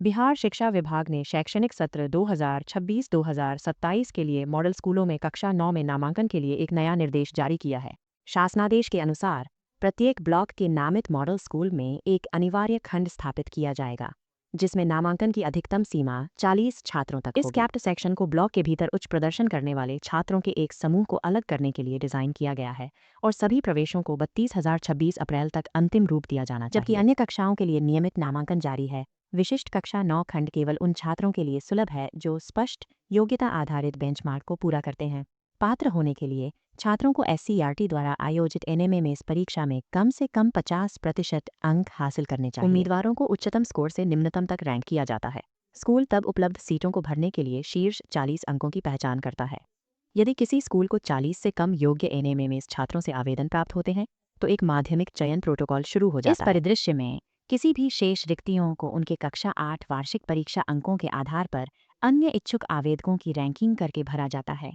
बिहार शिक्षा विभाग ने शैक्षणिक सत्र 2026-2027 के लिए मॉडल स्कूलों में कक्षा 9 में नामांकन के लिए एक नया निर्देश जारी किया है। शासनादेश के अनुसार प्रत्येक ब्लॉक के नामित मॉडल स्कूल में एक अनिवार्य खंड स्थापित किया जाएगा, जिसमें नामांकन की अधिकतम सीमा 40 छात्रों तक होगी। इस कैप्ड सेक्शन को ब्लॉक के भीतर उच्च प्रदर्शन करने वाले छात्रों के एक समूह को अलग करने के लिए डिजाइन किया गया है और सभी प्रवेशों को 32,026 अप्रैल तक अंतिम रूप दिया जाना चाहिए। जबकि अन्य कक्षाओं के लिए नियमित नामांकन जारी है। विशिष्ट कक्षा 9 खंड केवल उन छात्रों के लिए सुलभ है जो स्पष्ट योग्यता आधारित बेंचमार्क को पूरा करते हैं। पात्र होने के लिए छात्रों को एससीईआरटी द्वारा आयोजित एनएमए में इस परीक्षा में कम से कम 50% अंक हासिल करने चाहिए। उम्मीदवारों को उच्चतम स्कोर से निम्नतम तक रैंक किया जाता है। स्कूल तब उपलब्ध सीटों को भरने के लिए शीर्ष 40 अंकों की पहचान करता है। यदि किसी स्कूल को 40 से कम योग्य एनएमए में छात्रों से आवेदन प्राप्त होते हैं तो एक माध्यमिक चयन प्रोटोकॉल शुरू हो जाता है। इस परिदृश्य में किसी भी शेष रिक्तियों को उनके कक्षा 8 वार्षिक परीक्षा अंकों के आधार पर अन्य इच्छुक आवेदकों की रैंकिंग करके भरा जाता है।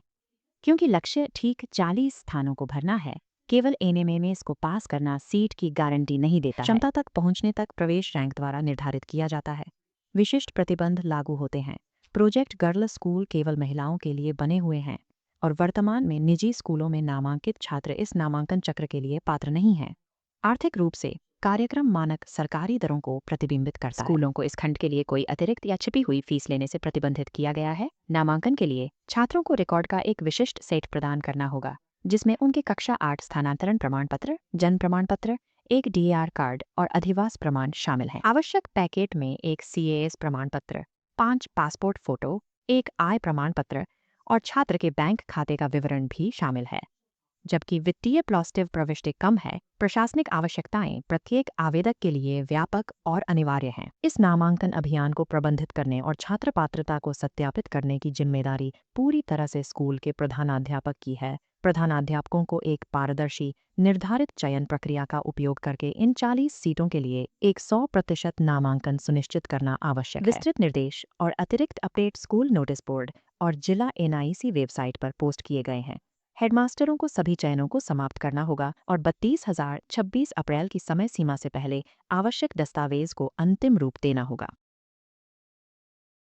क्योंकि लक्ष्य ठीक 40 स्थानों को भरना है, केवल एनएमए में इसको पास करना सीट की गारंटी नहीं देता है। क्षमता तक पहुंचने तक प्रवेश रैंक द्वारा निर्धारित किया जाता है। विशिष्ट प्रतिबंध लागू होते हैं। प्रोजेक्ट गर्ल स्कूल केवल महिलाओं के लिए बने हुए हैं और वर्तमान में निजी स्कूलों में नामांकित छात्र इस नामांकन चक्र के लिए पात्र नहीं हैं। आर्थिक रूप से कार्यक्रम मानक सरकारी दरों को प्रतिबिंबित करता है। स्कूलों को इस खंड के लिए कोई अतिरिक्त या छिपी हुई फीस लेने से प्रतिबंधित किया गया है। नामांकन के लिए छात्रों को रिकॉर्ड का एक विशिष्ट सेट प्रदान करना होगा, जिसमें उनके कक्षा 8 स्थानांतरण प्रमाण पत्र, जन्म प्रमाण पत्र, एक डीआर कार्ड और अधिवास प्रमाण शामिल हैं। आवश्यक पैकेट में एक सीएएस प्रमाण पत्र, 5 पासपोर्ट फोटो, एक आय प्रमाण पत्र और छात्र के बैंक खाते का विवरण भी शामिल है। जबकि वित्तीय पॉजिटिव प्रविष्टि कम है, प्रशासनिक आवश्यकताएं प्रत्येक आवेदक के लिए व्यापक और अनिवार्य हैं। इस नामांकन अभियान को प्रबंधित करने और छात्र पात्रता को सत्यापित करने की जिम्मेदारी पूरी तरह से स्कूल के प्रधानाध्यापक की है। प्रधानाध्यापकों को एक पारदर्शी निर्धारित चयन प्रक्रिया का उपयोग करके इन 40 सीटों के लिए एक 100% नामांकन सुनिश्चित करना आवश्यक है। विस्तृत निर्देश और अतिरिक्त अपडेट स्कूल नोटिस बोर्ड और जिला एनआईसी वेबसाइट पर पोस्ट किए गए हैं। हेडमास्टरों को सभी चयनों को समाप्त करना होगा और 32,026 अप्रैल की समय सीमा से पहले आवश्यक दस्तावेज को अंतिम रूप देना होगा।